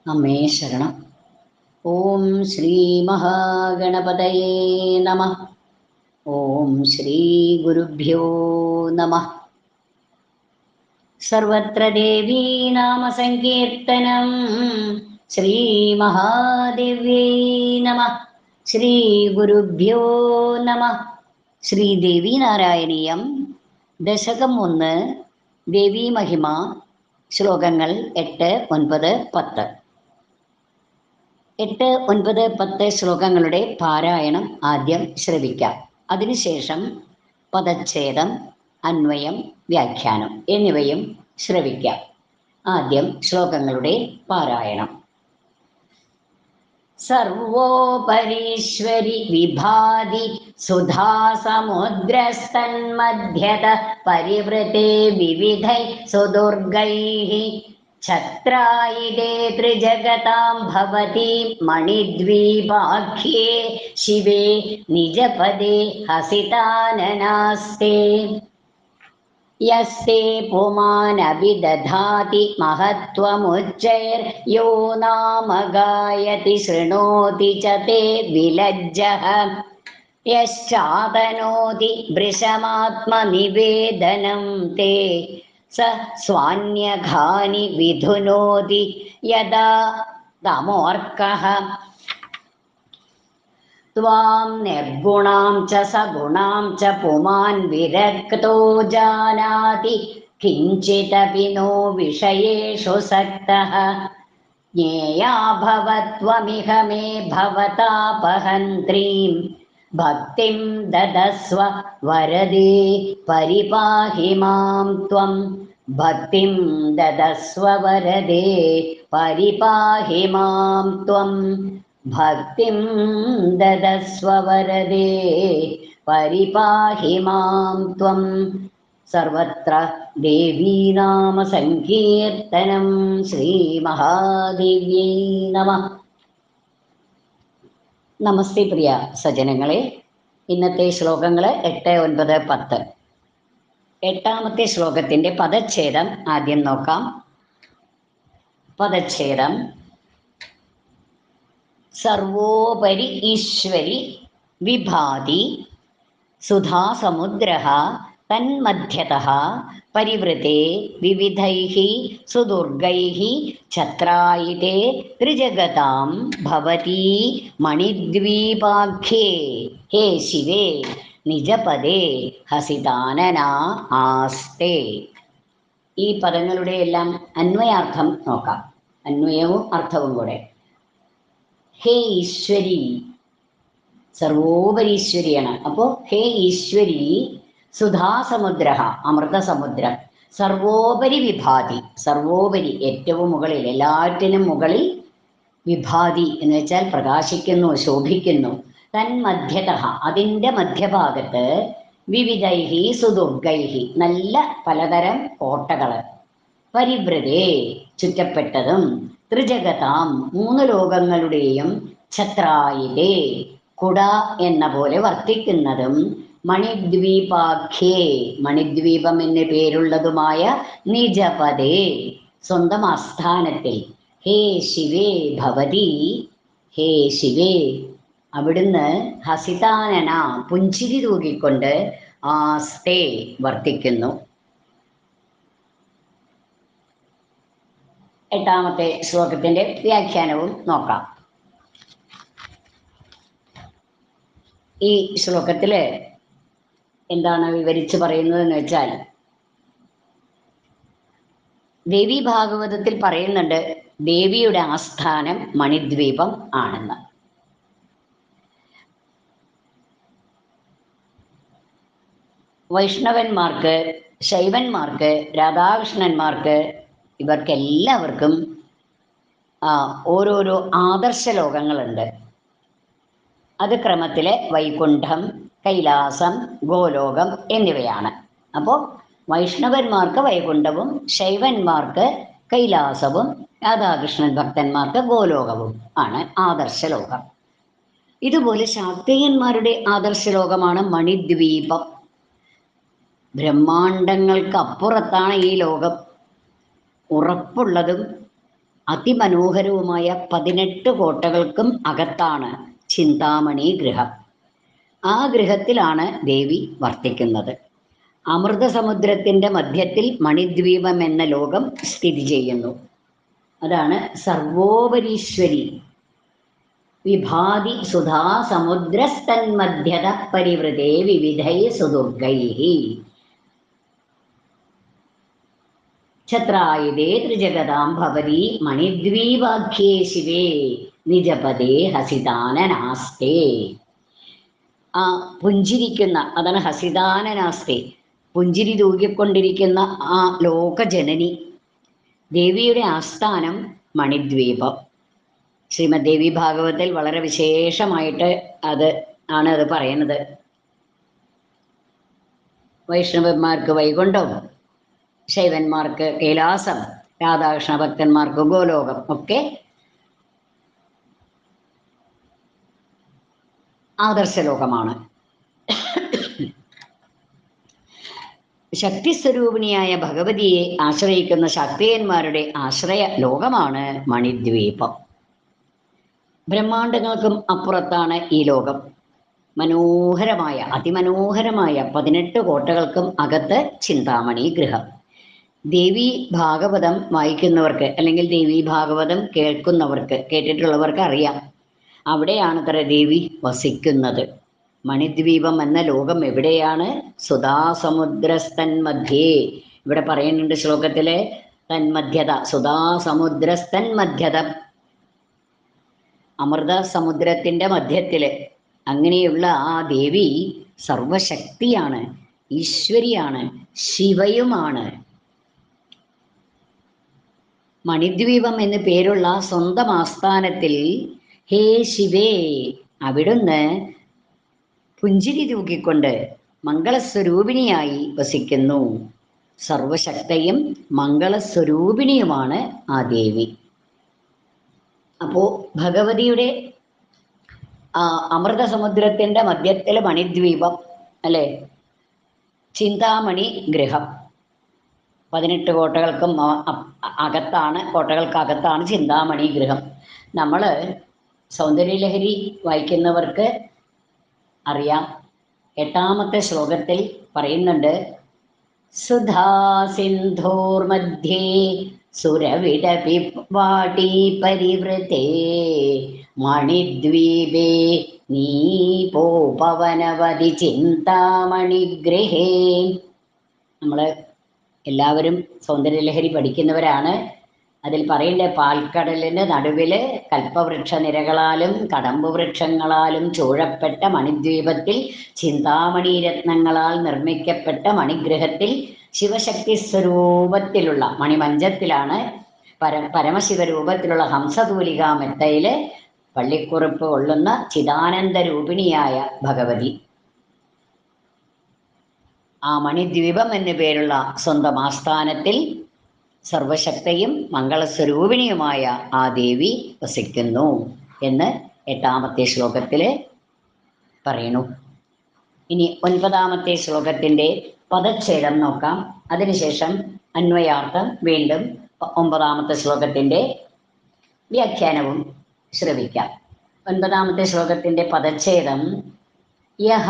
അമ്മേ ശരണം. ഓം ശ്രീ മഹാഗണപതയേ നമഃ. ഓം ശ്രീ ഗുരുഭ്യോ നമഃ. സർവത്ര ദേവീ നാമ സങ്കീർത്തനം. ശ്രീ മഹാദേവ്യേ നമഃ. ശ്രീ ഗുരുഭ്യോ നമഃ. ശ്രീ ദേവീനാരായണീയം ദശകം 1 ദേവീ മഹിമ ശ്ലോകങ്ങൾ 8, 9, 10. 8, 9, 10 ശ്ലോകങ്ങളുടെ പാരായണം ആദ്യം ശ്രവിക്കാം. അതിനുശേഷം പദച്ഛേദം, അന്വയം, വ്യാഖ്യാനം എന്നിവയും ശ്രവിക്കാം. ആദ്യം ശ്ലോകങ്ങളുടെ പാരായണം. സർവോപരീശ്വരി വിഭാതി സുധാസമുദ്രസ്തന്മധ്യത പരിവൃതേ വിവിധൈ സുദുർഗൈഃ ഛത്രായിതേ ത്രിജഗതാം ഭവതി മണിദ്വീപാഖ്യേ ശിവേ നിജപദേ ഹസിതാനനാസ്തേ യസ്തേ പുമാനഭിദധാതി മഹത്വമുച്ചൈർയോ നാമ ഗായതി ശൃണോതി ച തേ വിലജ്ജഃ യശ്ചാതനോതി വൃഷമാത്മനിവേദനം തേ സ സ്വാന്യഘാനി വിധുനോതി യദാ തമോർക്കഃ ത്വാം നിർഗുണാം ച സഗുണാം ച പുമാൻ വിരക്തോ ജാനാതി കിഞ്ചിദപി നോ വിഷയേഷു സക്തഃ ജ്ഞേയാ ഭവത്വമിഹ മേ ഭവതാപഹന്ത്രീം ഭക്തിം ദദസ്വ വരദേ പരിപാഹി മാം ത്വം ഭക്തിം ദദസ്വ വരദേ പരിപാഹി മാം ത്വം ഭക്തിം ദദസ്വ വരദേ പരിപാഹി മാം ത്വം. സർവത്ര ദേവീനാമ സങ്കീർത്തനം. ശ്രീ മഹാദേവ്യൈ നമഃ. നമസ്തേ പ്രിയ സജ്ജനങ്ങളെ. ഇന്നത്തെ ശ്ലോകങ്ങൾ 8, 9, 10. 8ാമത്തെ ശ്ലോകത്തിന്റെ പദച്ഛേദം ആദ്യം നോക്കാം. പദച്ഛേദം: സർവോപരി ഈശ്വരി വിഭാതി സുധാസമുദ്രഃ തന്മധ്യതഃ പരിവൃതേ വിവിധൈഃ സുദുർഗൈഃ ഛത്രായിതേ ത്രിജഗതാം ഭവതി മണിദ്വീപാഖ്യേ ഹേ ശിവേ നിജപദേ ഹസിതാനനാ ആസ്തേ. ഈ പദങ്ങളുടെ എല്ലാം അന്വയാർത്ഥം നോക്കാം. അന്വയവും അർത്ഥവും കൂടെ. ഹേ ഈശ്വരി, സർവോപരീശ്വരിയാണ്. അപ്പോൾ ഹേ ഈശ്വരി സുധാസമുദ്ര, അമൃതസമുദ്രം, സർവോപരി വിഭാതി, സർവോപരി ഏറ്റവും മുകളിൽ, എല്ലാറ്റിനും മുകളിൽ, വിഭാതി എന്ന് വെച്ചാൽ പ്രകാശിക്കുന്നു, ശോഭിക്കുന്നു. തന്മധ്യത, അതിൻ്റെ മധ്യഭാഗത്ത്, വിവിധൈഹി സുദുർഗൈഹി, നല്ല പലതരം കോട്ടകൾ, പരിവൃതേ ചുറ്റപ്പെട്ടതും, ത്രിജഗതാം 3 ലോകങ്ങളുടെയും, ഛത്രായിതേ കുട എന്ന പോലെ വർത്തിക്കുന്നതും, മണിദ്വീപാഖ്യേ മണിദ്വീപം എന്ന് പേരുള്ളതുമായ, നിജപദേ സ്വന്തം ആസ്ഥാനത്തിൽ, ഹേ ശിവേ ഭവതി, ഹേ ശിവേ അവിടുന്ന്, ഹസിതാനന പുഞ്ചിരി തൂകിക്കൊണ്ട്, ആസ്തേ വർത്തിക്കുന്നു. 8ാമത്തെ ശ്ലോകത്തിന്റെ വ്യാഖ്യാനവും നോക്കാം. ഈ ശ്ലോകത്തില് എന്താണ് വിവരിച്ച് പറയുന്നതെന്ന് വെച്ചാൽ, ദേവി ഭാഗവതത്തിൽ പറയുന്നുണ്ട് ദേവിയുടെ ആസ്ഥാനം മണിദ്വീപം ആണെന്ന്. വൈഷ്ണവന്മാർക്ക്, ശൈവന്മാർക്ക്, രാധാകൃഷ്ണന്മാർക്ക്, ഇവർക്കെല്ലാവർക്കും ഓരോരോ ആദർശ ലോകങ്ങളുണ്ട്. അത് ക്രമത്തിലെ വൈകുണ്ഠം, കൈലാസം, ഗോലോകം എന്നിവയാണ്. അപ്പോൾ വൈഷ്ണവന്മാർക്ക് വൈകുണ്ഠവും, ശൈവന്മാർക്ക് കൈലാസവും, രാധാകൃഷ്ണൻ ഭക്തന്മാർക്ക് ഗോലോകവും ആണ് ആദർശ ലോകം. ഇതുപോലെ ശാക്തേയന്മാരുടെ ആദർശ ലോകമാണ് മണിദ്വീപം. ബ്രഹ്മാണ്ടങ്ങൾക്ക് അപ്പുറത്താണ് ഈ ലോകം. ഉറപ്പുള്ളതും അതിമനോഹരവുമായ 18 കോട്ടകൾക്കും അകത്താണ് ചിന്താമണി ഗൃഹം. ആ ഗൃഹത്തിലാണ് ദേവി വർത്തിക്കുന്നത്. അമൃതസമുദ്രത്തിൻ്റെ മധ്യത്തിൽ മണിദ്വീപം എന്ന ലോകം സ്ഥിതി ചെയ്യുന്നു. അതാണ് സർവോപരീശ്വരി. വിഭാതി സുധാ സമുദ്രസ്തന്മധ്യത പരിവൃതേ വിവിധൈ സുദുർഗൈഃ ഛത്രായുധേ ത്രിജഗതാം ഭവതി മണിദ്വീപാഖ്യേ ശിവേ നിജപദേ ഹസിതാനനാസ്തേ. ആ പുഞ്ചിരിക്കുന്ന, അതാണ് ഹസിതാനനാസ്തേ, പുഞ്ചിരി തൂകിക്കൊണ്ടിരിക്കുന്ന ആ ലോകജനനി ദേവിയുടെ ആസ്ഥാനം മണിദ്വീപം. ശ്രീമദ് ദേവി ഭാഗവതത്തിൽ വളരെ വിശേഷമായിട്ട് അത് പറയുന്നത്. വൈഷ്ണവന്മാർക്ക് വൈകുണ്ഠവും, ശൈവന്മാർക്ക് കൈലാസം, രാധാകൃഷ്ണ ഭക്തന്മാർക്ക് ഗോലോകം ഒക്കെ ആദർശലോകമാണ്. ശക്തിസ്വരൂപിണിയായ ഭഗവതിയെ ആശ്രയിക്കുന്ന ശാക്തേയന്മാരുടെ ആശ്രയ ലോകമാണ് മണിദ്വീപം. ബ്രഹ്മാണ്ടങ്ങൾക്കും അപ്പുറത്താണ് ഈ ലോകം. മനോഹരമായ, അതിമനോഹരമായ 18 കോട്ടകൾക്കും അകത്ത് ചിന്താമണി ഗൃഹം. ദേവി ഭാഗവതം വായിക്കുന്നവർക്ക്, അല്ലെങ്കിൽ ദേവി ഭാഗവതം കേട്ടിട്ടുള്ളവർക്ക് അറിയാം, അവിടെയാണത്രേ ദേവി വസിക്കുന്നത്. മണിദ്വീപം എന്ന ലോകം എവിടെയാണ്? സുധാസമുദ്രസ്തന്മധ്യേ. ഇവിടെ പറയുന്നുണ്ട് ശ്ലോകത്തിലെ തന്മധ്യത, സുധാസമുദ്രസ്തന്മധ്യത, അമൃത സമുദ്രത്തിൻ്റെ മധ്യത്തില്. അങ്ങനെയുള്ള ആ ദേവി സർവശക്തിയാണ്, ഈശ്വരിയാണ്, ശിവയുമാണ്. മണിദ്വീപം എന്ന് പേരുള്ള സ്വന്തം ആസ്ഥാനത്തിൽ ഹേ ശിവേ, അവിടുന്ന് പുഞ്ചിരി തൂക്കിക്കൊണ്ട് മംഗളസ്വരൂപിണിയായി വസിക്കുന്നു. സർവശക്തയും മംഗളസ്വരൂപിണിയുമാണ് ആ ദേവി. അപ്പോൾ ഭഗവതിയുടെ അമൃതസമുദ്രത്തിൻ്റെ മധ്യത്തിൽ മണിദ്വീപം അല്ലേ, ചിന്താമണി ഗൃഹം. 18 കോട്ടകൾക്കകത്താണ് ചിന്താമണി ഗൃഹം. നമ്മൾ സൗന്ദര്യലഹരി വായിക്കുന്നവർക്ക് അറിയാം, 8ാമത്തെ ശ്ലോകത്തിൽ പറയുന്നുണ്ട്, സുധാ സിന്ധോർമധ്യേ സുരവിടപി വാടീ പരിവൃതേ മണിദ്വീപേ നീപോപവനവതി ചിന്താമണിഗൃഹേ. നമ്മൾ എല്ലാവരും സൗന്ദര്യലഹരി പഠിക്കുന്നവരാണ്. അതിൽ പറയണ്ടേ, പാൽക്കടലിന് നടുവിൽ കൽപ്പവൃക്ഷ നിരകളാലും കടമ്പ് വൃക്ഷങ്ങളാലും ചൂഴപ്പെട്ട മണിദ്വീപത്തിൽ ചിന്താമണി രത്നങ്ങളാൽ നിർമ്മിക്കപ്പെട്ട മണിഗ്രഹത്തിൽ ശിവശക്തി സ്വരൂപത്തിലുള്ള മണിമഞ്ചത്തിലാണ് പരമശിവരൂപത്തിലുള്ള ഹംസതൂലികാ മെത്തയില് പള്ളിക്കുറിപ്പ് കൊള്ളുന്ന ചിദാനന്ദ രൂപിണിയായ ഭഗവതി. ആ മണിദ്വീപം എന്നു പേരുള്ള സ്വന്തം ആസ്ഥാനത്തിൽ സർവശക്തയും മംഗളസ്വരൂപിണിയുമായ ആ ദേവി വസിക്കുന്നു എന്ന് 8ാമത്തെ ശ്ലോകത്തിൽ പറയുന്നു. ഇനി 9ാമത്തെ ശ്ലോകത്തിൻ്റെ പദച്ഛേദം നോക്കാം. അതിനുശേഷം അന്വയാർത്ഥം വീണ്ടും 9ാമത്തെ ശ്ലോകത്തിൻ്റെ വ്യാഖ്യാനവും ശ്രവിക്കാം. 9ാമത്തെ ശ്ലോകത്തിൻ്റെ പദച്ഛേദം യഹ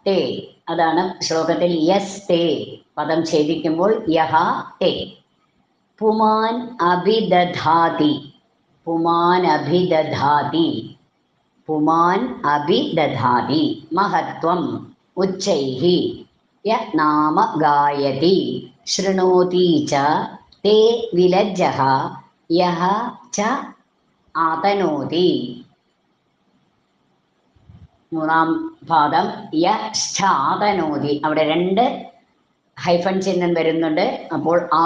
തേ, അതാണ് ശ്ലോകത്തിൽ യസ് തേ പദം ഛേദിക്കുമ്പോൾ യഹ തേ. പുമാൻ അഭിദധാതി, പുമാൻ അഭിദധാതി, പുമാൻ അഭിദധാതി മഹത്വം ഉച്ചൈഹി യ നാമ ഗായതി ശൃണോതി ച തേ വിലജ്ജഃ യഹ ച ആതനോതി. 3ാം പാദം യശ്ചാതനോതി, അവിടെ 2 ഹൈഫൺ ചിഹ്നം വരുന്നുണ്ട്. അപ്പോൾ ആ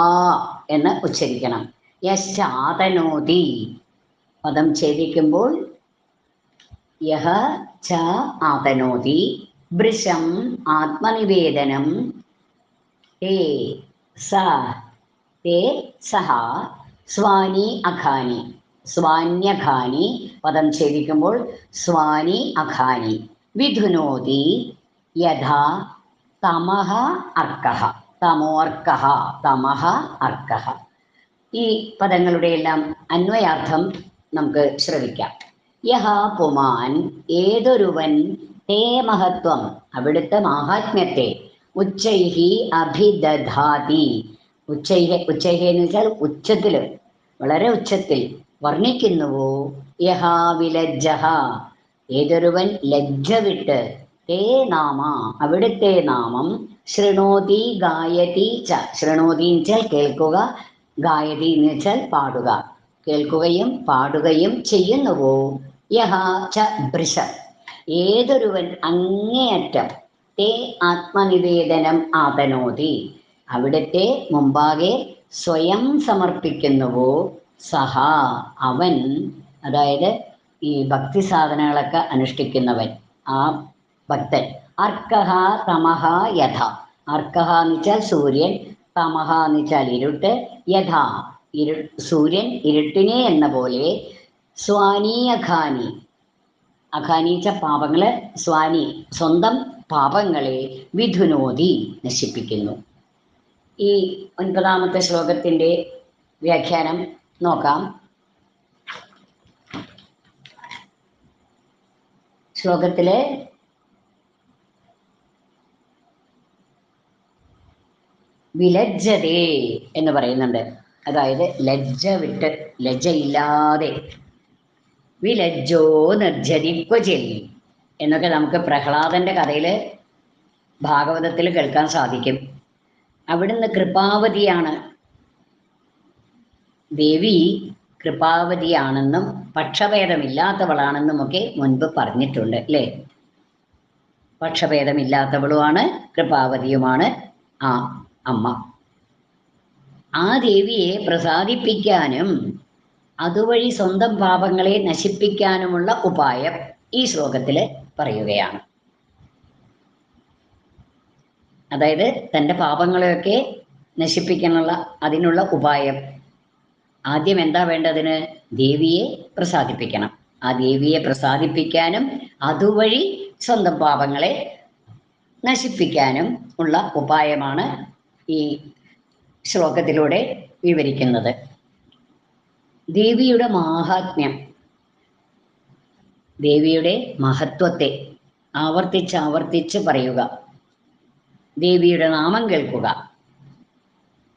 എന്ന് ഉച്ചരിക്കണം. യശ്ചാതനോതി പദം ഛേദിക്കുമ്പോൾ യഹ ച ആതനോതി. ഭൃശം ആത്മനിവേദനം തേ സ തേ സഹ സ്വാനി അഖാനി, സ്വാന്യഖാനി പദം ഛേദിക്കുമ്പോൾ സ്വാനി അഖാനി. വിധുനോതി യഥാ തമഹ അർക്കഃ, തമോർക്കഃ, തമഹ അർക്കഃ. ഈ പദങ്ങളുടെ എല്ലാം അന്വയാർത്ഥം നമുക്ക് ശ്രവിക്കാം. യഹ പുമാൻ, ഏതൊരുവൻ, തേ മഹത്വം, അവിടുത്തെ മാഹാത്മ്യത്തെ, ഉച്ചൈഹി അഭിദധാതി, ഉച്ചൈഹി എന്ന് വെച്ചാൽ ഉച്ചത്തില്, വളരെ ഉച്ചത്തിൽ വർണ്ണിക്കുന്നുവോ, യഹാ വിലജ്ജഹ, ഏതൊരുവൻ ലജ്ജ വിട്ട്, തേ നാമ, അവിടുത്തെ നാമം, ശൃണോതി ഗായതി ച, ശൃണോതി എന്ന് വെച്ചാൽ കേൾക്കുക, ഗായതി എന്ന് വെച്ചാൽ പാടുക, കേൾക്കുകയും പാടുകയും ചെയ്യുന്നുവോ, യഹ ച ഭൃശ, ഏതൊരുവൻ അങ്ങേയറ്റം, തേ ആത്മനിവേദനം ആതനോതി, അവിടുത്തെ മുമ്പാകെ സ്വയം സമർപ്പിക്കുന്നുവോ, സഹ, അവൻ, അതായത് ഈ ഭക്തി സാധനങ്ങളൊക്കെ അനുഷ്ഠിക്കുന്നവൻ, ആ ഭക്തൻ, അർക്കഹ തമഹ യഥ, അർക്കഹ എന്ന് വെച്ചാൽ സൂര്യൻ, തമഹ എന്ന് വെച്ചാൽ ഇരുട്ട്, യഥ സൂര്യൻ ഇരുട്ടിനെ എന്ന പോലെ, സ്വാനി അഖാനി, അഖാനി വെച്ച പാപങ്ങളെ, സ്വാനി സ്വന്തം പാപങ്ങളെ, വിധുനോതി നശിപ്പിക്കുന്നു. ഈ 9ാമത്തെ ശ്ലോകത്തിന്റെ വ്യാഖ്യാനം നോക്കാം. ശ്ലോകത്തിലെ വിലജ്ജതേ എന്ന് പറയുന്നുണ്ട്. അതായത് ലജ്ജ വിട്ട്, ലജ്ജയില്ലാതെ, വിലജ്ജോ നിർജ്ജതി ക്വചിൽ എന്നൊക്കെ നമുക്ക് പ്രഹ്ലാദന്റെ കഥയില് ഭാഗവതത്തിൽ കേൾക്കാൻ സാധിക്കും. അവിടുന്ന് കൃപാവതിയാണ്, ദേവി കൃപാവതിയാണെന്നും പക്ഷഭേദമില്ലാത്തവളാണെന്നും ഒക്കെ മുൻപ് പറഞ്ഞിട്ടുണ്ട് അല്ലേ. പക്ഷഭേദമില്ലാത്തവളുമാണ്, കൃപാവതിയുമാണ് ആ അമ്മ. ആ ദേവിയെ പ്രസാദിപ്പിക്കാനും അതുവഴി സ്വന്തം പാപങ്ങളെ നശിപ്പിക്കാനുമുള്ള ഉപായം ഈ ശ്ലോകത്തിൽ പറയുകയാണ്. അതായത് തൻ്റെ പാപങ്ങളെയൊക്കെ നശിപ്പിക്കാനുള്ള അതിനുള്ള ഉപായം. ആദ്യം എന്താ വേണ്ടതിന്? ദേവിയെ പ്രസാദിപ്പിക്കണം. ആ ദേവിയെ പ്രസാദിപ്പിക്കാനും അതുവഴി സ്വന്തം പാപങ്ങളെ നശിപ്പിക്കാനും ഉള്ള ഉപായമാണ് ഈ ശ്ലോകത്തിലൂടെ വിവരിക്കുന്നത്. ദേവിയുടെ മാഹാത്മ്യം, ദേവിയുടെ മഹത്വത്തെ ആവർത്തിച്ച് ആവർത്തിച്ച് പറയുക, ദേവിയുടെ നാമം കേൾക്കുക,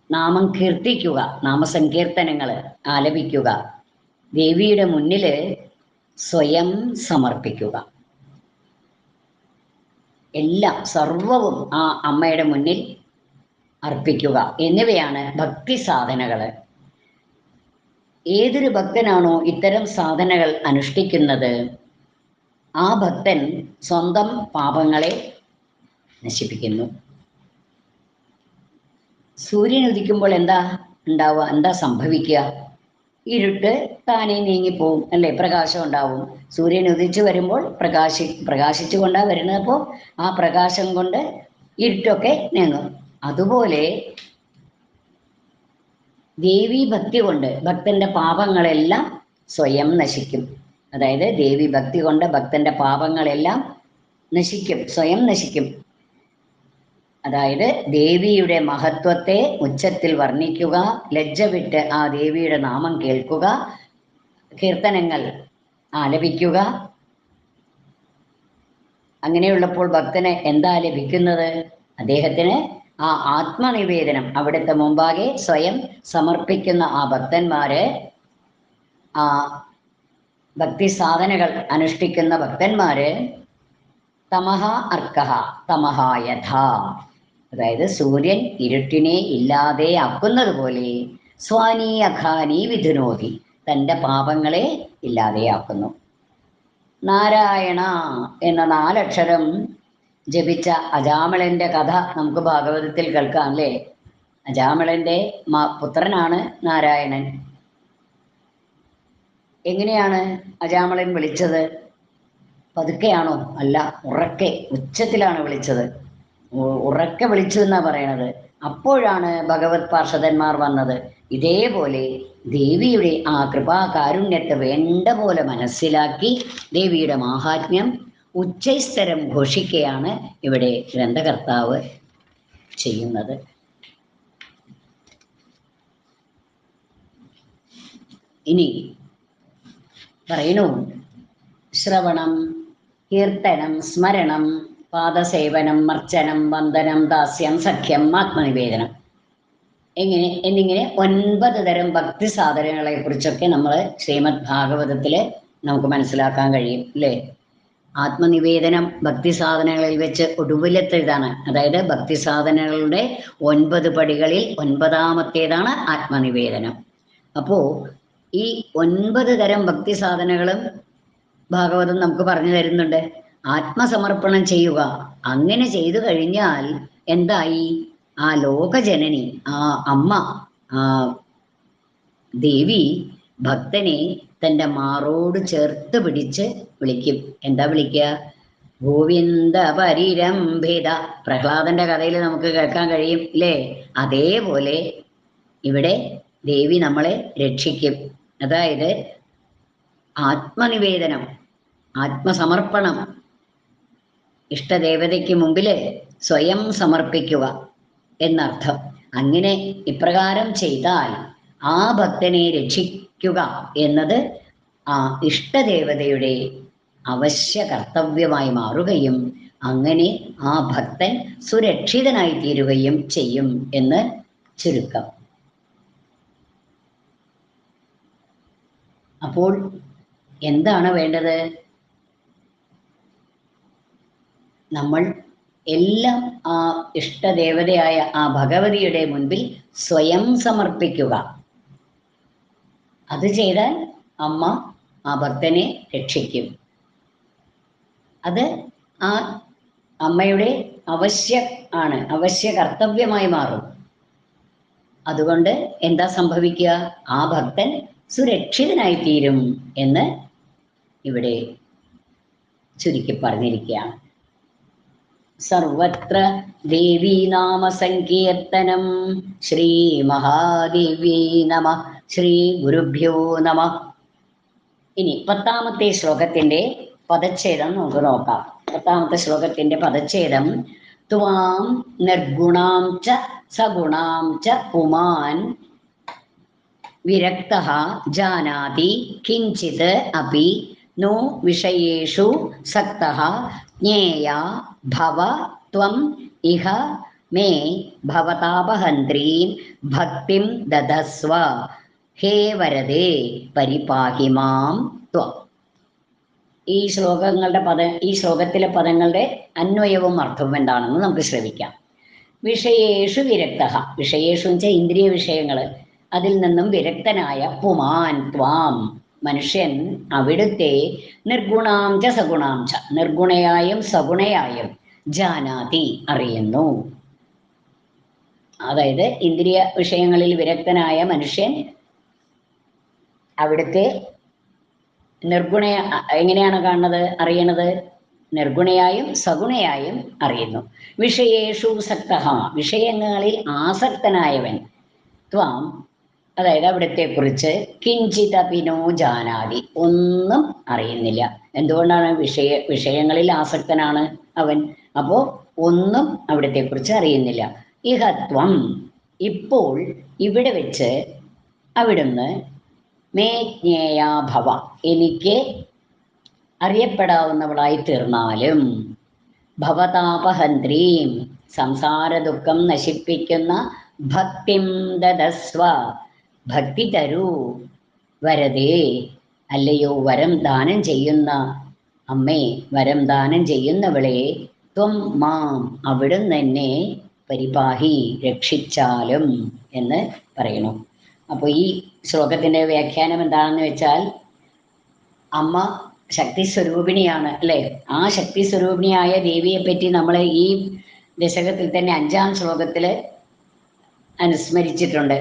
നാമം കീർത്തിക്കുക, നാമസങ്കീർത്തനങ്ങൾ ആലപിക്കുക, ദേവിയുടെ മുന്നിൽ സ്വയം സമർപ്പിക്കുക, എല്ലാം സർവവും ആ അമ്മയുടെ മുന്നിൽ അർപ്പിക്കുക എന്നിവയാണ് ഭക്തി സാധനകൾ. ഏതൊരു ഭക്തനാണോ ഇത്തരം സാധനകൾ അനുഷ്ഠിക്കുന്നത്, ആ ഭക്തൻ സ്വന്തം പാപങ്ങളെ നശിപ്പിക്കുന്നു. സൂര്യൻ ഉദിക്കുമ്പോൾ എന്താ ഉണ്ടാവുക, എന്താ സംഭവിക്കുക? ഇരുട്ട് താനേ നീങ്ങിപ്പോവും അല്ലേ, പ്രകാശം ഉണ്ടാവും. സൂര്യൻ ഉദിച്ചു വരുമ്പോൾ പ്രകാശിച്ചു കൊണ്ടാണ് വരുന്നത്. അപ്പോൾ ആ പ്രകാശം കൊണ്ട് ഇരുട്ടൊക്കെ നീങ്ങും. അതുപോലെ ദേവി ഭക്തി കൊണ്ട് ഭക്തന്റെ പാപങ്ങളെല്ലാം സ്വയം നശിക്കും. അതായത് ദേവി ഭക്തി കൊണ്ട് ഭക്തന്റെ പാപങ്ങളെല്ലാം നശിക്കും, സ്വയം നശിക്കും. അതായത് ദേവിയുടെ മഹത്വത്തെ ഉച്ചത്തിൽ വർണ്ണിക്കുക, ലജ്ജ വിട്ട് ആ ദേവിയുടെ നാമം കേൾക്കുക, കീർത്തനങ്ങൾ ആലപിക്കുക. അങ്ങനെയുള്ളപ്പോൾ ഭക്തന് എന്താ ലഭിക്കുന്നത്? അദ്ദേഹത്തിന് ആ ആത്മനിവേദനം, അവിടുത്തെ മുമ്പാകെ സ്വയം സമർപ്പിക്കുന്ന ആ ഭക്തന്മാര്, ആ ഭക്തി സാധനകൾ അനുഷ്ഠിക്കുന്ന ഭക്തന്മാര്, തമഹ അർക്കഹ തമഹ യഥ, അതായത് സൂര്യൻ ഇരുട്ടിനെ ഇല്ലാതെ ആക്കുന്നത് പോലെ, സ്വാനി അഖാനി വിധുനോതി, തൻ്റെ പാപങ്ങളെ ഇല്ലാതെയാക്കുന്നു. നാരായണ എന്ന 4 അക്ഷരം ജപിച്ച അജാമിളന്റെ കഥ നമുക്ക് ഭാഗവതത്തിൽ കേൾക്കാം അല്ലേ. അജാമിളന്റെ പുത്രനാണ് നാരായണൻ. എങ്ങനെയാണ് അജാമിളൻ വിളിച്ചത്? പതുക്കെയാണോ? അല്ല, ഉറക്കെ, ഉച്ചത്തിലാണ് വിളിച്ചത്. ഉറക്കെ വിളിച്ചു എന്നാ പറയണത്. അപ്പോഴാണ് ഭഗവത് പാർഷദന്മാർ വന്നത്. ഇതേപോലെ ദേവിയുടെ ആ കൃപാകാരുണ്യത്തെ വേണ്ട പോലെ മനസ്സിലാക്കി ദേവിയുടെ മാഹാത്മ്യം ഉച്ചൈസ്തരം ഘോഷിക്കുകയാണ് ഇവിടെ ചെയ്യുന്നത്. ഇനി പറയണു, ശ്രവണം, കീർത്തനം, സ്മരണം, പാദസേവനം, മർച്ചനം, വന്ദനം, ദാസ്യം, സഖ്യം, ആത്മനിവേദനം എന്നിങ്ങനെ 9 തരം ഭക്തി സാധനങ്ങളെ കുറിച്ചൊക്കെ നമ്മൾ ശ്രീമദ് ഭാഗവതത്തില് നമുക്ക് മനസ്സിലാക്കാൻ കഴിയും അല്ലേ? ആത്മനിവേദനം ഭക്തി സാധനങ്ങളിൽ വെച്ച് ഒടുവിലത്തേതാണ്. അതായത് ഭക്തി സാധനങ്ങളുടെ 9 പടികളിൽ 9ാമത്തേതാണ് ആത്മനിവേദനം. അപ്പോ ഈ 9 തരം ഭക്തി സാധനങ്ങളും ഭാഗവതം നമുക്ക് പറഞ്ഞു തരുന്നുണ്ട്. ആത്മസമർപ്പണം ചെയ്യുക, അങ്ങനെ ചെയ്തു കഴിഞ്ഞാൽ എന്തായി? ആ ലോകജനനി, ആ അമ്മ, ആ ദേവി ഭക്തനെ തൻ്റെ മാറോട് ചേർത്ത് പിടിച്ച് വിളിക്കും. എന്താ വിളിക്കുക? ഗോവിന്ദ പരിരംഭിത. പ്രഹ്ലാദന്റെ കഥയിൽ നമുക്ക് കേൾക്കാൻ കഴിയും ഇല്ലേ? അതേപോലെ ഇവിടെ ദേവി നമ്മളെ രക്ഷിക്കും. അതായത് ആത്മനിവേദനം, ആത്മസമർപ്പണം, ഇഷ്ടദേവതയ്ക്ക് മുമ്പില് സ്വയം സമർപ്പിക്കുക എന്നർത്ഥം. അങ്ങനെ ഇപ്രകാരം ചെയ്താൽ ആ ഭക്തനെ രക്ഷിക്കുക എന്നത് ആ ഇഷ്ടദേവതയുടെ അവശ്യ കർത്തവ്യമായി മാറുകയും അങ്ങനെ ആ ഭക്തൻ സുരക്ഷിതനായി തീരുകയും ചെയ്യും എന്ന് ചുരുക്കം. അപ്പോൾ എന്താണ് വേണ്ടത്? നമ്മൾ എല്ലാം ആ ഇഷ്ടദേവതയായ ആ ഭഗവതിയുടെ മുൻപിൽ സ്വയം സമർപ്പിക്കുക. അത് ചെയ്താൽ അമ്മ ആ ഭക്തനെ രക്ഷിക്കും. അത് ആ അമ്മയുടെ അവശ്യ കർത്തവ്യമായി മാറും. അതുകൊണ്ട് എന്താ സംഭവിക്കുക? ആ ഭക്തൻ സുരക്ഷിതനായി തീരും എന്ന് ഇവിടെ ചുരുക്കി പറഞ്ഞിരിക്കുകയാണ്. സർവത്ര ദേവീ നാമ സങ്കീർത്തനം. ശ്രീ മഹാദേവ്യൈ നമഃ. ശ്രീ ഗുരുഭ്യോ നമഃ. ഇനി 10ാമത്തെ ശ്ലോകത്തിന്റെ പദച്ഛേദം നമുക്ക് നോക്കാം. 10ാമത്തെ ശ്ലോകത്തിന്റെ പദച്ഛേദം: ത്വാം നിർഗുണാം ച സഗുണാം ച പുമാൻ വിരക്തഃ ജാനാതി കിഞ്ചിത് അപി നോ വിഷയേഷു സക്തഃ ജ്ഞേയാ ഭവ ത്വം ഇഹ മേ ഭവതാപഹന്ത്രീം ഭക്തിം ദദസ്വ ഹേ വരദേ പരിപാഹി മാം ത്വം. ഈ ശ്ലോകത്തിലെ പദങ്ങളുടെ അന്വയവും അർത്ഥവും എന്താണെന്ന് നമുക്ക് ശ്രമിക്കാം. വിഷയേഷു വിരക്തഃ, വിഷയേഷു എന്ന് വെച്ചാൽ ഇന്ദ്രിയ വിഷയങ്ങൾ, അതിൽ നിന്നും വിരക്തനായ പുമാൻ ത്വാം മനുഷ്യൻ അവിടുത്തെ നിർഗുണാം ച സഗുണാം ച, നിർഗുണയായും സഗുണയായും ജാനാതി അറിയുന്നു. അതായത് ഇന്ദ്രിയ വിഷയങ്ങളിൽ വിരക്തനായ മനുഷ്യൻ അവിടുത്തെ എങ്ങനെയാണ് കാണുന്നത്, അറിയണത്? നിർഗുണയായും സഗുണയായും അറിയുന്നു. വിഷയേഷു സക്തഃ, വിഷയങ്ങളിൽ ആസക്തനായവൻ, ത്വാം അതായത് അവിടത്തെ കുറിച്ച് കിഞ്ചിതപിനോ ജാനാതി, ഒന്നും അറിയുന്നില്ല. എന്തുകൊണ്ടാണ്? വിഷയങ്ങളിൽ ആസക്തനാണ് അവൻ. അപ്പോ ഒന്നും അവിടത്തെ കുറിച്ച് അറിയുന്നില്ല. ഇഹത്വം, ഇപ്പോൾ ഇവിടെ വെച്ച് അവിടുന്ന് മേ ജ്ഞേയാ ഭവ, എനിക്ക് അറിയപ്പെടാവുന്നവളായി തീർന്നാലും, ഭവതാപഹന്ത്രീം, സംസാര ദുഃഖം നശിപ്പിക്കുന്ന ഭക്തിം ദദസ്വ, ഭക്തി തരൂ, വരദേ അല്ലയോ വരം ദാനം ചെയ്യുന്ന അമ്മേ, വരം ദാനം ചെയ്യുന്നവളെ, ത്വം മാം അവിടുന്ന് എന്നെ പരിപാഹി രക്ഷിച്ചാലും എന്ന് പറയണു. അപ്പോൾ ഈ ശ്ലോകത്തിന്റെ വ്യാഖ്യാനം എന്താണെന്ന് വെച്ചാൽ, അമ്മ ശക്തി സ്വരൂപിണിയാണ് അല്ലെ? ആ ശക്തി സ്വരൂപിണിയായ ദേവിയെ പറ്റി നമ്മൾ ഈ ദശകത്തിൽ തന്നെ 5ാം ശ്ലോകത്തിൽ അനുസ്മരിച്ചിട്ടുണ്ട്.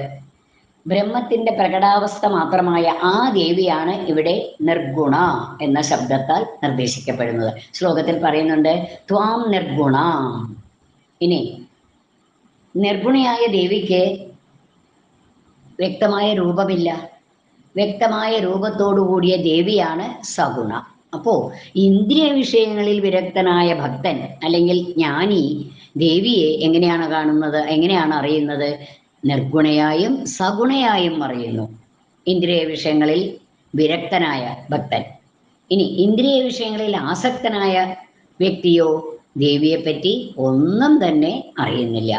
ബ്രഹ്മത്തിന്റെ പ്രകടാവസ്ഥ മാത്രമായ ആ ദേവിയാണ് ഇവിടെ നിർഗുണ എന്ന ശബ്ദത്താൽ നിർദ്ദേശിക്കപ്പെടുന്നത്. ശ്ലോകത്തിൽ പറയുന്നുണ്ട് ത്വാം നിർഗുണ. ഇനി നിർഗുണയായ ദേവിക്ക് വ്യക്തമായ രൂപമില്ല. വ്യക്തമായ രൂപത്തോടു കൂടിയ ദേവിയാണ് സഗുണ. അപ്പോ ഇന്ദ്രിയ വിഷയങ്ങളിൽ വിരക്തനായ ഭക്തൻ അല്ലെങ്കിൽ ജ്ഞാനി ദേവിയെ എങ്ങനെയാണ് കാണുന്നത്, എങ്ങനെയാണ് അറിയുന്നത്? നിർഗുണയായും സഗുണയായും അറിയുന്നു. ഇന്ദ്രിയ വിഷയങ്ങളിൽ വിരക്തനായ ഭക്തൻ. ഇനി ഇന്ദ്രിയ വിഷയങ്ങളിൽ ആസക്തനായ വ്യക്തിയോ ദേവിയെപ്പറ്റി ഒന്നും തന്നെ അറിയുന്നില്ല.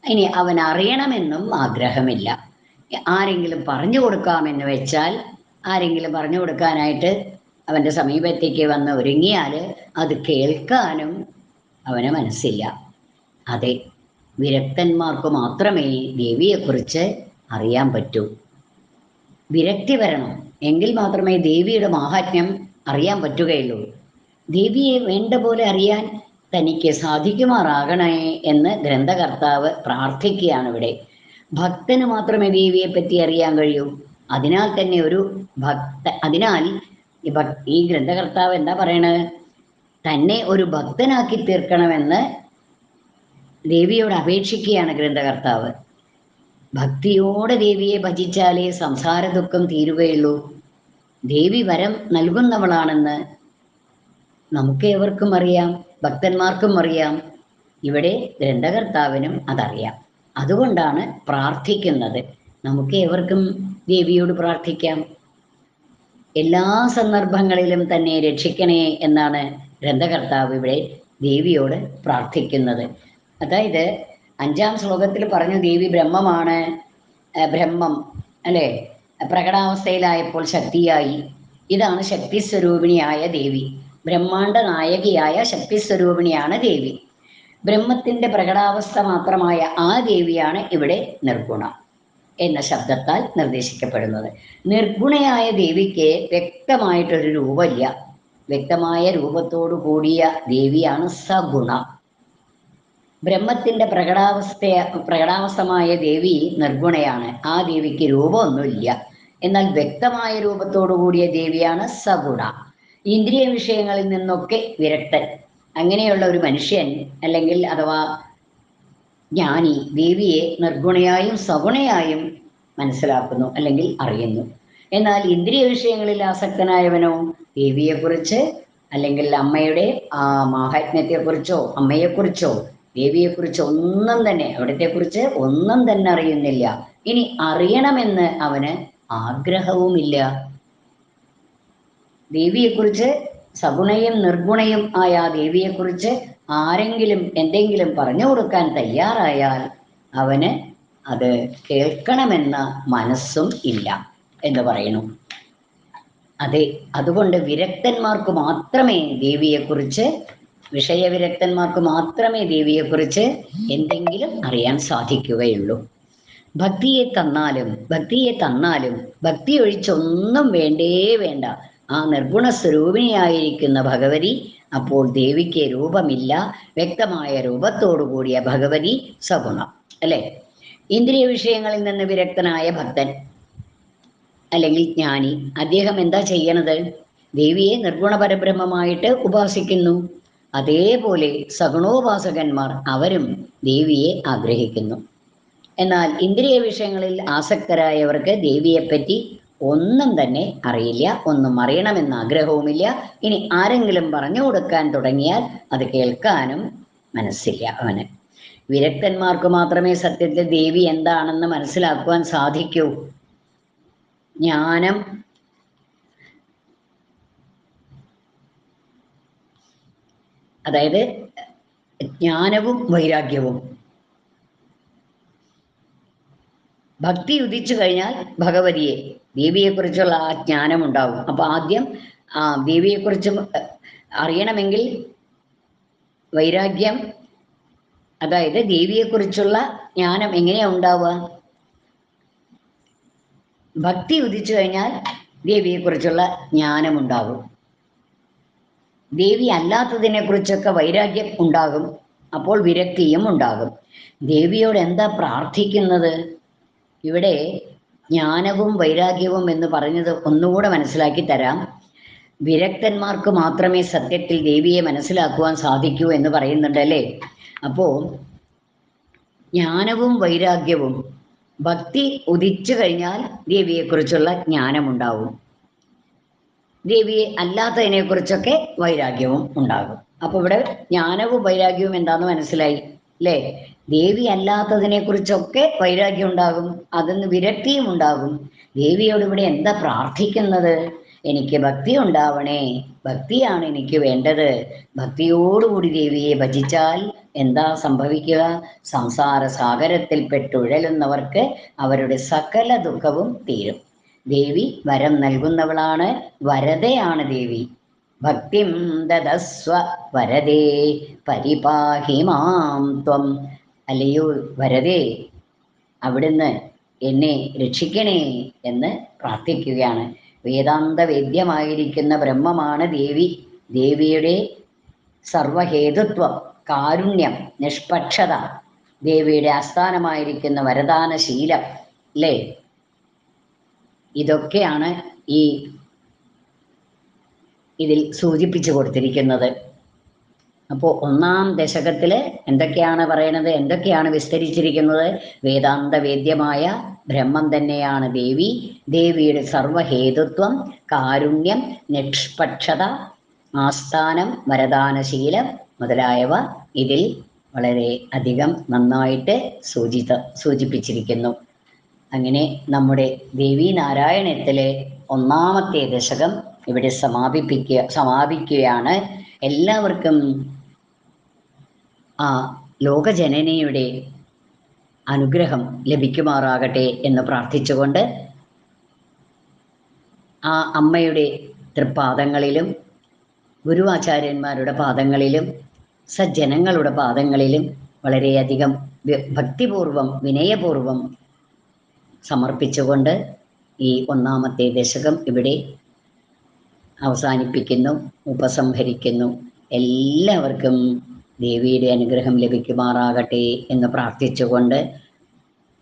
ഇനി അവൻ അറിയണമെന്നും ആഗ്രഹമില്ല. ആരെങ്കിലും പറഞ്ഞു കൊടുക്കാമെന്ന് വെച്ചാൽ, ആരെങ്കിലും പറഞ്ഞു കൊടുക്കാനായിട്ട് അവൻ്റെ സമീപത്തേക്ക് വന്ന് ഒരുങ്ങിയാൽ അത് കേൾക്കാനും അവന് മനസ്സില്ല. അതെ, വിരക്തന്മാർക്ക് മാത്രമേ ദേവിയെക്കുറിച്ച് അറിയാൻ പറ്റൂ. വിരക്തി വരണം, എങ്കിൽ മാത്രമേ ദേവിയുടെ മാഹാത്മ്യം അറിയാൻ പറ്റുകയുള്ളൂ. ദേവിയെ വേണ്ട പോലെ അറിയാൻ തനിക്ക് സാധിക്കുമാറാകണേ എന്ന് ഗ്രന്ഥകർത്താവ് പ്രാർത്ഥിക്കുകയാണ് ഇവിടെ. ഭക്തന് മാത്രമേ ദേവിയെ പറ്റി അറിയാൻ കഴിയൂ. അതിനാൽ തന്നെ അതിനാൽ ഈ ഗ്രന്ഥകർത്താവ് എന്താ പറയണത്? തന്നെ ഒരു ഭക്തനാക്കി തീർക്കണമെന്ന് ദേവിയോട് അപേക്ഷിക്കുകയാണ് ഗ്രന്ഥകർത്താവ്. ഭക്തിയോടെ ദേവിയെ ഭജിച്ചാലേ സംസാര ദുഃഖം തീരുകയുള്ളൂ. ദേവി വരം നൽകുന്നവളാണെന്ന് നമുക്കേവർക്കും അറിയാം, ഭക്തന്മാർക്കും അറിയാം. ഇവിടെ ഗ്രന്ഥകർത്താവിനും അതറിയാം. അതുകൊണ്ടാണ് പ്രാർത്ഥിക്കുന്നത്. നമുക്ക് ഏവർക്കും ദേവിയോട് പ്രാർത്ഥിക്കാം. എല്ലാ സന്ദർഭങ്ങളിലും തന്നെ രക്ഷിക്കണേ എന്നാണ് ഗ്രന്ഥകർത്താവ് ഇവിടെ ദേവിയോട് പ്രാർത്ഥിക്കുന്നത്. അതായത് 5-ാം ശ്ലോകത്തിൽ പറഞ്ഞു, ദേവി ബ്രഹ്മമാണ്, ബ്രഹ്മം അല്ലേ, പ്രകടാവസ്ഥയിലായപ്പോൾ ശക്തിയായി. ഇതാണ് ശക്തിസ്വരൂപിണിയായ ദേവി. ബ്രഹ്മാണ്ട നായകിയായ ശക്തിസ്വരൂപിണിയാണ് ദേവി. ബ്രഹ്മത്തിന്റെ പ്രകടാവസ്ഥ മാത്രമായ ആ ദേവിയാണ് ഇവിടെ നിർഗുണ എന്ന ശബ്ദത്താൽ നിർദ്ദേശിക്കപ്പെടുന്നത്. നിർഗുണയായ ദേവിക്ക് വ്യക്തമായിട്ടൊരു രൂപമില്ല. വ്യക്തമായ രൂപത്തോടു കൂടിയ ദേവിയാണ് സഗുണ. ബ്രഹ്മത്തിന്റെ പ്രകടാവസ്ഥമായ ദേവി നിർഗുണയാണ്. ആ ദേവിക്ക് രൂപമൊന്നുമില്ല. എന്നാൽ വ്യക്തമായ രൂപത്തോടു കൂടിയ ദേവിയാണ് സഗുണ. ഇന്ദ്രിയ വിഷയങ്ങളിൽ നിന്നൊക്കെ വിരക്തൻ. അങ്ങനെയുള്ള ഒരു മനുഷ്യൻ അല്ലെങ്കിൽ അഥവാ ജ്ഞാനി ദേവിയെ നിർഗുണയായും സഗുണയായും മനസ്സിലാക്കുന്നു അല്ലെങ്കിൽ അറിയുന്നു. എന്നാൽ ഇന്ദ്രിയ വിഷയങ്ങളിൽ ആസക്തനായവനോ ദേവിയെക്കുറിച്ച് അല്ലെങ്കിൽ അമ്മയുടെ മാഹാത്മ്യത്തെക്കുറിച്ചോ അമ്മയെക്കുറിച്ചോ ദേവിയെക്കുറിച്ച് ഒന്നും തന്നെ, അവിടത്തെക്കുറിച്ച് ഒന്നും തന്നെ അറിയുന്നില്ല. ഇനി അറിയണമെന്ന് അവന് ആഗ്രഹവുമില്ല. ദേവിയെക്കുറിച്ച്, സഗുണയും നിർഗുണയും ആയ ദേവിയെക്കുറിച്ച് ആരെങ്കിലും എന്തെങ്കിലും പറഞ്ഞു കൊടുക്കാൻ തയ്യാറായാൽ അവന് അത് കേൾക്കണമെന്ന മനസ്സും ഇല്ല എന്ന് പറയുന്നു. അതെ, അതുകൊണ്ട് വിരക്തന്മാർക്ക് മാത്രമേ ദേവിയെക്കുറിച്ച്, വിഷയവിരക്തന്മാർക്ക് മാത്രമേ ദേവിയെക്കുറിച്ച് എന്തെങ്കിലും അറിയാൻ സാധിക്കുകയുള്ളൂ. ഭക്തിയെ തന്നാലും ഭക്തി ഒഴിച്ചൊന്നും വേണ്ടേ വേണ്ട. ആ നിർഗുണ സ്വരൂപിണിയായിരിക്കുന്ന ഭഗവതി, അപ്പോൾ ദേവിക്ക് രൂപമില്ല. വ്യക്തമായ രൂപത്തോടു കൂടിയ ഭഗവതി സഗുണം അല്ലെ. ഇന്ദ്രിയ വിഷയങ്ങളിൽ നിന്ന് വിരക്തനായ ഭക്തൻ അല്ലെങ്കിൽ ജ്ഞാനി, അദ്ദേഹം എന്താ ചെയ്യണത്? ദേവിയെ നിർഗുണ പരബ്രഹ്മമായിട്ട് ഉപാസിക്കുന്നു. അതേപോലെ സഗുണോപാസകന്മാർ അവരും ദേവിയെ ആഗ്രഹിക്കുന്നു. എന്നാൽ ഇന്ദ്രിയ വിഷയങ്ങളിൽ ആസക്തരായവർക്ക് ദേവിയെപ്പറ്റി ഒന്നും തന്നെ അറിയില്ല, ഒന്നും അറിയണമെന്ന ആഗ്രഹവുമില്ല. ഇനി ആരെങ്കിലും പറഞ്ഞു കൊടുക്കാൻ തുടങ്ങിയാൽ അത് കേൾക്കാനും മനസ്സില്ല അവന്. വിരക്തന്മാർക്ക് മാത്രമേ സത്യത്തിൽ ദേവി എന്താണെന്ന് മനസ്സിലാക്കുവാൻ സാധിക്കൂ. ജ്ഞാനം, അതായത് ജ്ഞാനവും വൈരാഗ്യവും. ഭക്തി ഉദിച്ചു കഴിഞ്ഞാൽ ഭഗവതിയെ, ദേവിയെക്കുറിച്ചുള്ള ആ ജ്ഞാനം ഉണ്ടാവും. അപ്പൊ ആദ്യം ദേവിയെക്കുറിച്ച് അറിയണമെങ്കിൽ വൈരാഗ്യം, അതായത് ദേവിയെക്കുറിച്ചുള്ള ജ്ഞാനം എങ്ങനെയാ ഉണ്ടാവുക? ഭക്തി ഉദിച്ചു കഴിഞ്ഞാൽ ദേവിയെക്കുറിച്ചുള്ള ജ്ഞാനം ഉണ്ടാകും. ദേവി അല്ലാത്തതിനെ കുറിച്ചൊക്കെ വൈരാഗ്യം ഉണ്ടാകും. അപ്പോൾ വിരക്തിയും ഉണ്ടാകും. ദേവിയോട് എന്താ പ്രാർത്ഥിക്കുന്നത്? ഇവിടെ ജ്ഞാനവും വൈരാഗ്യവും എന്ന് പറഞ്ഞത് ഒന്നുകൂടെ മനസ്സിലാക്കി തരാം. വിരക്തന്മാർക്ക് മാത്രമേ സത്യത്തിൽ ദേവിയെ മനസ്സിലാക്കുവാൻ സാധിക്കൂ എന്ന് പറയുന്നുണ്ട് അല്ലേ. അപ്പോ ജ്ഞാനവും വൈരാഗ്യവും, ഭക്തി ഉദിച്ചു കഴിഞ്ഞാൽ ദേവിയെക്കുറിച്ചുള്ള ജ്ഞാനമുണ്ടാവും. ദേവിയെ അല്ലാത്തതിനെ കുറിച്ചൊക്കെ വൈരാഗ്യവും ഉണ്ടാകും. അപ്പൊ ഇവിടെ ജ്ഞാനവും വൈരാഗ്യവും എന്താന്ന് മനസ്സിലായി അല്ലേ. ദേവി അല്ലാത്തതിനെ കുറിച്ചൊക്കെ വൈരാഗ്യം ഉണ്ടാകും, അതിന് വിരക്തിയും ഉണ്ടാകും. ദേവിയോട് ഇവിടെ എന്താ പ്രാർത്ഥിക്കുന്നത്? എനിക്ക് ഭക്തി ഉണ്ടാവണേ, ഭക്തിയാണ് എനിക്ക് വേണ്ടത്. ഭക്തിയോടുകൂടി ദേവിയെ ഭജിച്ചാൽ എന്താ സംഭവിക്കുക? സംസാര സാഗരത്തിൽ പെട്ടുഴലുന്നവർക്ക് അവരുടെ സകല ദുഃഖവും തീരും. ദേവി വരം നൽകുന്നവളാണ്, വരതയാണ് ദേവി. ഭക്തിം ദദസ്വ വരദേ പരിപാഹി മാം ത്വം. അല്ലയോ വരദേ, അവിടുന്ന് എന്നെ രക്ഷിക്കണേ എന്ന് പ്രാർത്ഥിക്കുകയാണ്. വേദാന്ത വേദ്യമായിരിക്കുന്ന ബ്രഹ്മമാണ് ദേവി. ദേവിയുടെ സർവഹേതുത്വം, കാരുണ്യം, നിഷ്പക്ഷത, ദേവിയുടെ ആസ്ഥാനമായിരിക്കുന്ന വരദാന ശീലം, അല്ലേ? ഇതൊക്കെയാണ് ഇതിൽ സൂചിപ്പിച്ചു കൊടുത്തിരിക്കുന്നത്. അപ്പോൾ ഒന്നാം ദശകത്തില് എന്തൊക്കെയാണ് പറയണത്, എന്തൊക്കെയാണ് വിസ്തരിച്ചിരിക്കുന്നത്? വേദാന്ത വേദ്യമായ ബ്രഹ്മം തന്നെയാണ് ദേവി. ദേവിയുടെ സർവഹേതുത്വം, കാരുണ്യം, നിഷ്പക്ഷത, ആസ്ഥാനം, വരദാനശീലം മുതലായവ ഇതിൽ വളരെ അധികം നന്നായിട്ട് സൂചിപ്പിച്ചിരിക്കുന്നു. അങ്ങനെ നമ്മുടെ ദേവീ നാരായണത്തിലെ ഒന്നാമത്തെ ദശകം ഇവിടെ സമാപിക്കുകയാണ്. എല്ലാവർക്കും ആ ലോകജനനിയുടെ അനുഗ്രഹം ലഭിക്കുമാറാകട്ടെ എന്ന് പ്രാർത്ഥിച്ചുകൊണ്ട് ആ അമ്മയുടെ തൃപ്പാദങ്ങളിലും ഗുരുവാചാര്യന്മാരുടെ പാദങ്ങളിലും സജ്ജനങ്ങളുടെ പാദങ്ങളിലും വളരെയധികം ഭക്തിപൂർവം വിനയപൂർവം സമർപ്പിച്ചുകൊണ്ട് ഈ ഒന്നാമത്തെ ദശകം ഇവിടെ അവസാനിപ്പിക്കുന്നു, ഉപസംഹരിക്കുന്നു. എല്ലാവർക്കും ദേവിയുടെ അനുഗ്രഹം ലഭിക്കുമാറാകട്ടെ എന്ന് പ്രാർത്ഥിച്ചുകൊണ്ട്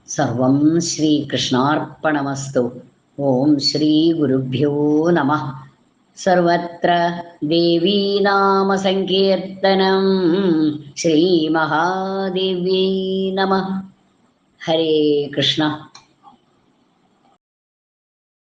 സർവം ശ്രീകൃഷ്ണാർപ്പണമസ്തു. ഓം ശ്രീ ഗുരുഭ്യോ നമഃ. സർവത്ര ദേവീനാമസങ്കീർത്തനം. ശ്രീ മഹാദേവ്യൈ നമഃ. ഹരേ കൃഷ്ണ.